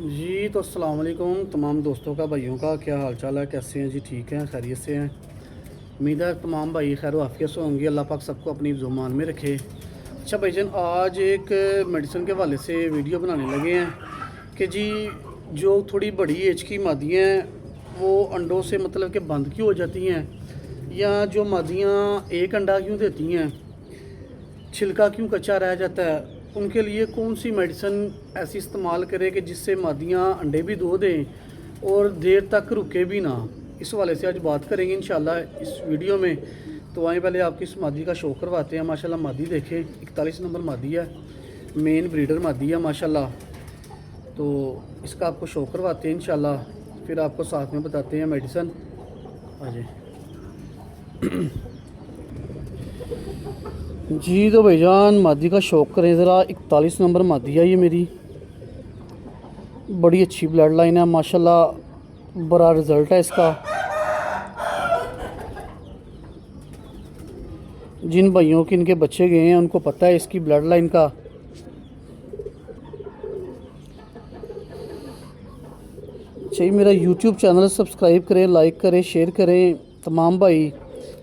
जी तो अस्सलाम वालेकुम तमाम दोस्तों का, भाइयों का क्या हाल चाल है, कैसे हैं जी? ठीक हैं, खैरियत से हैं। उम्मीद है तमाम भाई खैर आफियत से होंगे। अल्लाह पाक सबको अपनी ज़ुबान में रखे। अच्छा भाईजान, आज एक मेडिसिन के हवाले से वीडियो बनाने लगे हैं कि जी जो थोड़ी बड़ी एज की मादियाँ हैं वो अंडों से मतलब कि बंद क्यों हो जाती हैं, या जो मादियाँ एक अंडा क्यों देती हैं, छिलका क्यों कच्चा रह जाता है, उनके लिए कौन सी मेडिसिन ऐसी इस्तेमाल करें कि जिससे मादियाँ अंडे भी दो दें और देर तक रुके भी ना। इस वाले से आज बात करेंगे इंशाल्लाह इस वीडियो में। तो आए पहले आपकी इस मादी का शो करवाते हैं। माशाल्लाह मादी देखें, 41 नंबर मादी है, मेन ब्रीडर मादी है माशाल्लाह। तो इसका आपको शो करवाते हैं इंशाल्लाह, फिर आपको साथ में बताते हैं मेडिसिन। आ जाए जी। तो भाईजान मादी का शौक करें ज़रा। 41 नंबर मादी है ये मेरी, बड़ी अच्छी ब्लड लाइन है माशाल्लाह, बड़ा रिज़ल्ट है इसका। जिन भाइयों के इनके बच्चे गए हैं उनको पता है इसकी ब्लड लाइन का। चाहिए मेरा यूट्यूब चैनल सब्सक्राइब करें, लाइक करें, शेयर करें। तमाम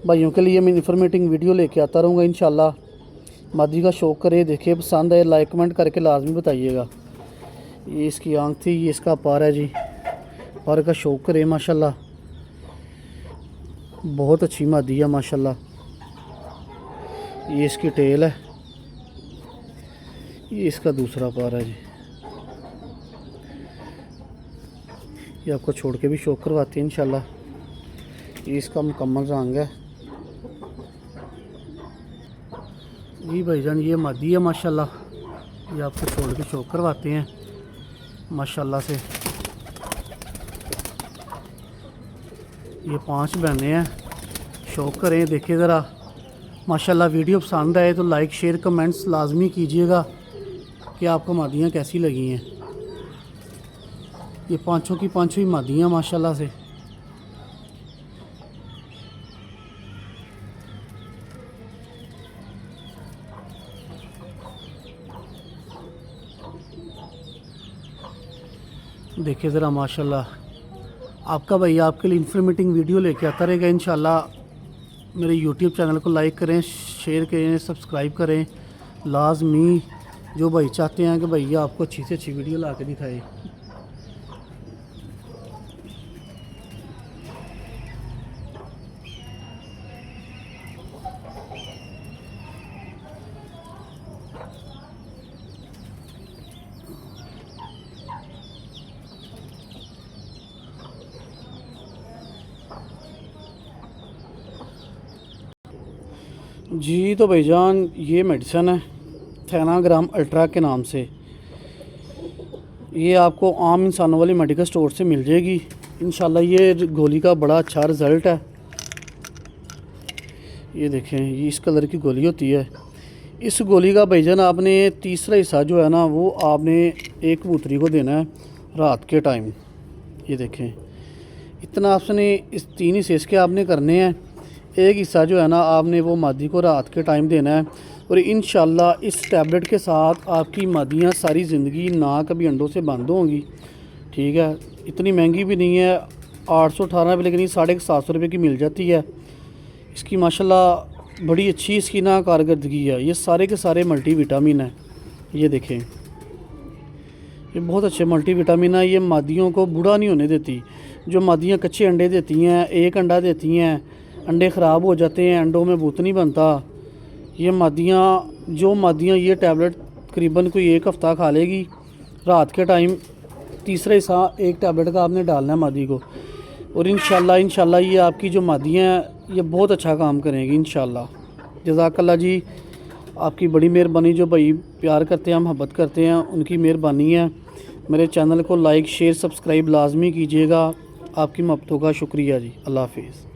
भाइयों के लिए मैं इन्फॉर्मेटिव वीडियो लेके आता रहूँगा इंशाल्लाह। मादी का शौक करें, देखिए पसंद आए लाइक कमेंट करके लाजमी बताइएगा। ये इसकी आंख थी, ये इसका पार है जी। पार का शौक करें माशाल्लाह, बहुत अच्छी मादी है माशाल्लाह। ये इसकी टेल है, ये इसका दूसरा पार है जी। ये आपको छोड़ के भी शौक करवाते हैं इंशाल्लाह। ये इसका मुकम्मल रंग है जी भाईजान। ये मादी है माशाल्लाह, ये आपको छोड़ के शौक करवाते हैं माशाल्लाह से। ये 5 बहनें हैं, शौक करें, देखिए ज़रा माशाल्लाह। वीडियो पसंद आए तो लाइक शेयर कमेंट्स लाजमी कीजिएगा कि आपको मादियाँ कैसी लगी हैं। ये पाँचों की पाँचों ही मादियाँ माशाल्लाह से। देखिए ज़रा माशाल्लाह। आपका भाई आपके लिए इन्फॉर्मेटिव वीडियो लेके आता रहेगा इंशाल्लाह। मेरे यूट्यूब चैनल को लाइक करें, शेयर करें, सब्सक्राइब करें लाजमी। जो भाई चाहते हैं कि भैया आपको अच्छी से अच्छी वीडियो ला के दिखाए। जी तो भाईजान ये मेडिसिन है थैनाग्राम अल्ट्रा के नाम से। ये आपको आम इंसानों वाली मेडिकल स्टोर से मिल जाएगी इंशाल्लाह। ये गोली का बड़ा अच्छा रिज़ल्ट है। ये देखें, ये इस कलर की गोली होती है। इस गोली का भाईजान आपने तीसरा हिस्सा जो है ना वो आपने एक कबूतरी को देना है रात के टाइम। ये देखें, इतना आपने इस 3 हिस्से इसके आपने करने हैं। एक हिस्सा जो है ना आपने वो मादी को रात के टाइम देना है। और इंशाल्लाह इस टैबलेट के साथ आपकी मादियाँ सारी ज़िंदगी ना कभी अंडों से बंद होंगी। ठीक है, इतनी महंगी भी नहीं है, 818 रुपये, लेकिन 750 रुपये की मिल जाती है। इसकी माशाल्लाह बड़ी अच्छी इसकी ना कारकर्दगी है। ये सारे के सारे मल्टीविटामिन है। ये देखें, ये बहुत अच्छे मल्टीविटामिन है। ये मादियों को बूढ़ा नहीं होने देती। जो मादियाँ कच्चे अंडे देती हैं, एक अंडा देती हैं, अंडे ख़राब हो जाते हैं, अंडों में बूत नहीं बनता। ये मादियाँ ये टैबलेट तकरीबन कोई 1 हफ़्ता खा लेगी रात के टाइम। तीसरा हिस्सा एक टैबलेट का आपने डालना है मादी को। और इंशाल्लाह ये आपकी जो मादियाँ हैं ये बहुत अच्छा काम करेंगी इंशाल्लाह। जज़ाकल्लाह जी, आपकी बड़ी मेहरबानी। जो भाई प्यार करते हैं, मोहब्बत करते हैं, उनकी मेहरबानी है। मेरे चैनल को लाइक शेयर सब्सक्राइब लाजमी कीजिएगा। आपकी मोहब्बतों का शुक्रिया जी। अल्लाह हाफिज़।